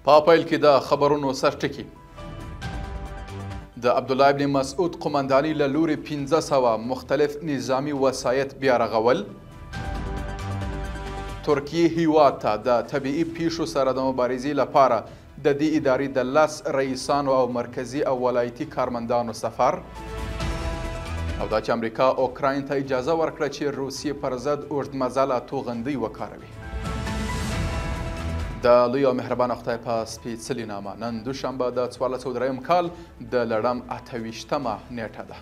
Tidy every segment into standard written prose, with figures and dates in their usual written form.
په پیل کې د خبرونو سرټکي د عبدالله ابن مسعود قمنداني له لوري 1500 مختلف نظامي وسایط بیا رغول، ترکیې هیواد ته د طبیعي پیښو سره د مبارزې لپاره د دې ادارې د 10 رئیسانو او مرکزي او ولایتي کارمندانو سفر، او دا چې امریکا اوکراین ته اجازه ورکړه چې روسیې پر ضد اوږدمزله توغندۍ وکاروي. د لوی او مهربانه خدای په سپېڅلي نامه نن دوشنبه د 1403 کال د لړم 28مه نیټه ده.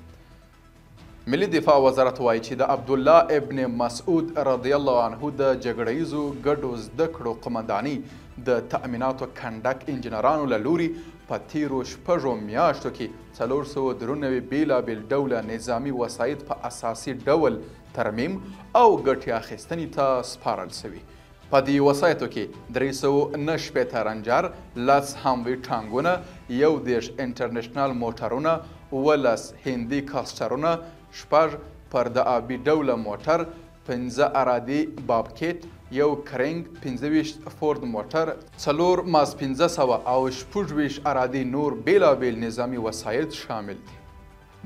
ملي دفاع وزارت وایي چې د عبدالله ابن مسعود رضی الله عنه د جګړه ییزو ګډو زده کړو قمنداني د تأمیناتو کنډک انجینرانو له لوري په تیرو شپږو میاشتو کې 493 بېلابېل ډوله نظامي وسایط په اساسي ډول ترمیم او ګټې اخیستنې ته سپارل شوي. په دې وسایطو کې 309 رنجر، 10 هموي ټانګونه، 11 انټرنیشنل موټرونه، 11 هندي کاسټرونه، 6 پر د آبي ډوله موټر، 15 ارادي بابکیټ، 1 کرینګ، 25 فورد موټر، 4 ماز 1500 او 26 ارادي نور بېلابېل نظامي وسایط شامل دي.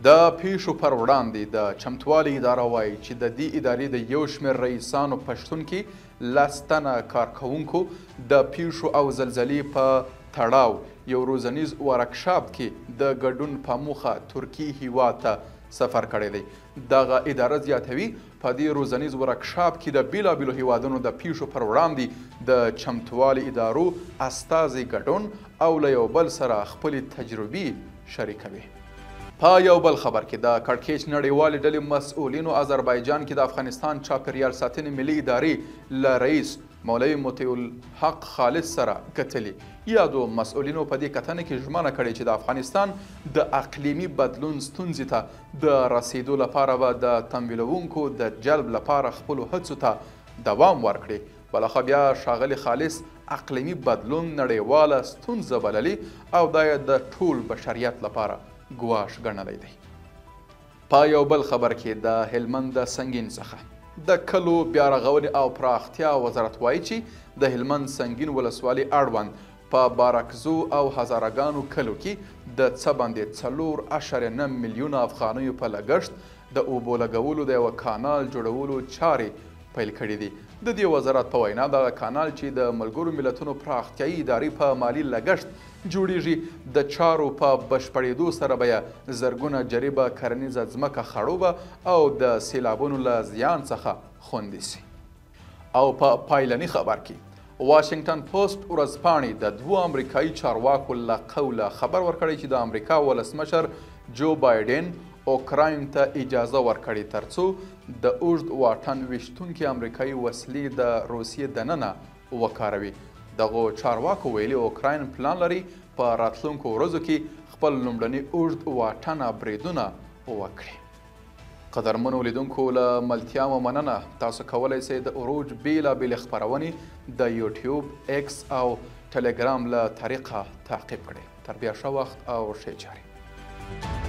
د پیښو پر وړاندې د چمتووالي اداره وایي چې د دې ادارې د یو شمېر رئیسانو په شتون کې 10 تنه کارکوونکو د پیښو او زلزلې په تړاو یو روزنیز ورکشاپ کې د ګډون په موخه ترکیې هیواد ته سفر کړی دی. دغه اداره زیاتوي په دې روزنیز ورکشاپ کې د بېلابېلو هیوادونو د پیښو پر وړاندې د چمتووالي ادارو استازي ګډون او له یو بل سره خپلې تجربې شریکوي. په یو بل خبر کې د کړکېچ نړیوالې ډلې مسؤلینو آذربایجان کې د افغانستان چاپیریال ساتنې ملي ادارې له رئیس مولوي مطیع الحق خالص سره کتلي. یادو مسؤلینو په دې کتنه کې ژمنه کړې چې د افغانستان د اقلیمي بدلون ستونزې ته د رسیدو لپاره به د تمویلونکو د جلب لپاره خپلو هڅو ته دوام ورکړي. بلخه بیا ښاغلي خالص اقلیمي بدلون نړیواله ستونزه بللي او دا یې د ټول بشریت لپاره ګواښ ګڼلی دی. په یو بل خبر کې د هلمند د سنګین څخه د کلو بیا رغونې او پراختیا وزارت وایي چې د هلمند سنګین ولسوالۍ اړوند په بارکزو او هزارهګانو کلو کې د څه باندې 4.9 میلیونه افغانیو په لګښت د اوبو لګولو د یوه کانال جوړولو چارې پیل کړي دي. د دې وزارت په وینا دغه کانال چې د ملګرو ملتونو پراختیایي ادارې په مالي لګښت جوړیږي د چارو په بشپړېدو سره به یې زرګونه جریبه کرنیزه ځمکه خړوبه او د سیلابونو له زیان څخه خوندي سي. او په پایلني خبر کې واشنگټن پوسټ ورځپاڼې د 2 امریکایي چارواکو له قوله خبر ورکړی چې د امریکا ولسمشر جو بایډن اوکراین ته اجازه ورکړي ترڅو د اوږد واټن ویشتونکي امریکایي وسلې د روسیې دننه وکاروي. دغو چارواکو ویلي اوکراین پلان لري په راتلونکو ورځو کې خپل لومړني اوږد واټنه بریدونه وکړي. قدرمنو لیدونکو له ملتیا مو مننه. تاسو کولی سئ د عروج بېلابېلې خپرونې د یوټیوب، ایکس او ټلګرام له طریقه تعقیب کړئ. تر بیا ښه وخت او ښې چارې.